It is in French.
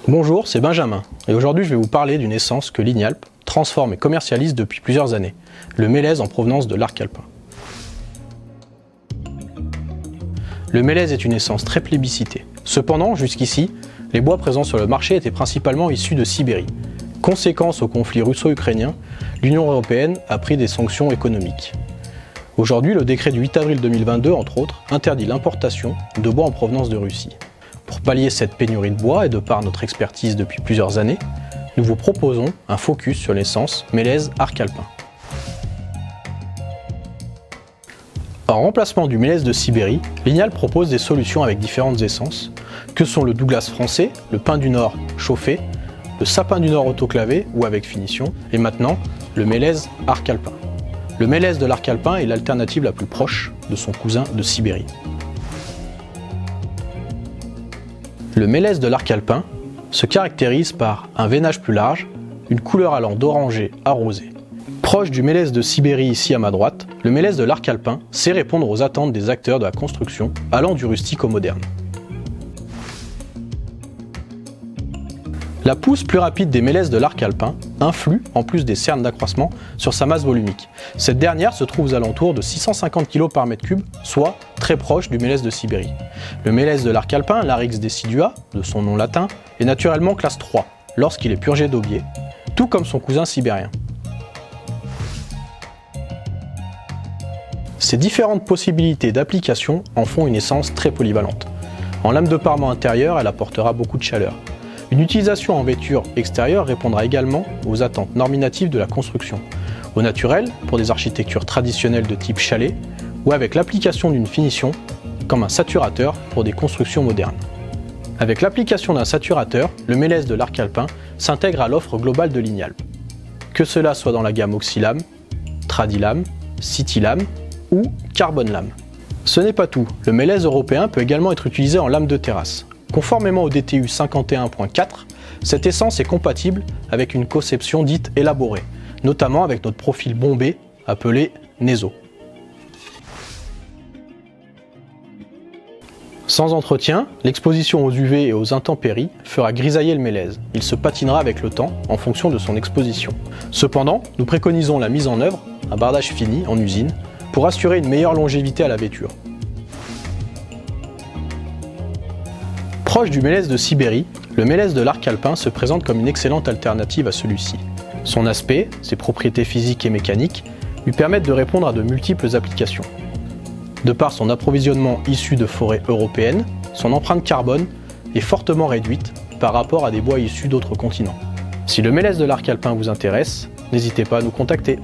Bonjour, c'est Benjamin, et aujourd'hui je vais vous parler d'une essence que Lignalp transforme et commercialise depuis plusieurs années, le mélèze en provenance de l'arc alpin. Le mélèze est une essence très plébiscitée. Cependant, jusqu'ici, les bois présents sur le marché étaient principalement issus de Sibérie. Conséquence au conflit russo-ukrainien, l'Union européenne a pris des sanctions économiques. Aujourd'hui, le décret du 8 avril 2022, entre autres, interdit l'importation de bois en provenance de Russie. Pour pallier cette pénurie de bois et de par notre expertise depuis plusieurs années, nous vous proposons un focus sur l'essence mélèze arc alpin. En remplacement du mélèze de Sibérie, Lignalp propose des solutions avec différentes essences, que sont le Douglas français, le pin du Nord chauffé, le sapin du Nord autoclavé ou avec finition, et maintenant le mélèze arc alpin. Le mélèze de l'arc alpin est l'alternative la plus proche de son cousin de Sibérie. Le mélèze de l'arc alpin se caractérise par un veinage plus large, une couleur allant d'orangé à rosé. Proche du mélèze de Sibérie ici à ma droite, le mélèze de l'arc alpin sait répondre aux attentes des acteurs de la construction, allant du rustique au moderne. La pousse plus rapide des mélèzes de l'arc alpin influe, en plus des cernes d'accroissement, sur sa masse volumique. Cette dernière se trouve aux alentours de 650 kg par mètre cube, soit très proche du mélèze de Sibérie. Le mélèze de l'arc alpin, Larix decidua, de son nom latin, est naturellement classe 3, lorsqu'il est purgé d'aubier, tout comme son cousin sibérien. Ces différentes possibilités d'application en font une essence très polyvalente. En lame de parement intérieure, elle apportera beaucoup de chaleur. Une utilisation en vêture extérieure répondra également aux attentes norminatives de la construction. Au naturel, pour des architectures traditionnelles de type chalet, ou avec l'application d'une finition, comme un saturateur pour des constructions modernes. Avec l'application d'un saturateur, le mélèze de l'arc alpin s'intègre à l'offre globale de Lignalp. Que cela soit dans la gamme Oxylame, Tradilame, Citylame ou Carbon Lame. Ce n'est pas tout, le mélèze européen peut également être utilisé en lame de terrasse. Conformément au DTU 51.4, cette essence est compatible avec une conception dite élaborée, notamment avec notre profil bombé appelé Neso. Sans entretien, l'exposition aux UV et aux intempéries fera grisailler le mélèze. Il se patinera avec le temps en fonction de son exposition. Cependant, nous préconisons la mise en œuvre, un bardage fini en usine, pour assurer une meilleure longévité à la vêture. Proche du mélèze de Sibérie, le mélèze de l'arc alpin se présente comme une excellente alternative à celui-ci. Son aspect, ses propriétés physiques et mécaniques, lui permettent de répondre à de multiples applications. De par son approvisionnement issu de forêts européennes, son empreinte carbone est fortement réduite par rapport à des bois issus d'autres continents. Si le mélèze de l'arc alpin vous intéresse, n'hésitez pas à nous contacter.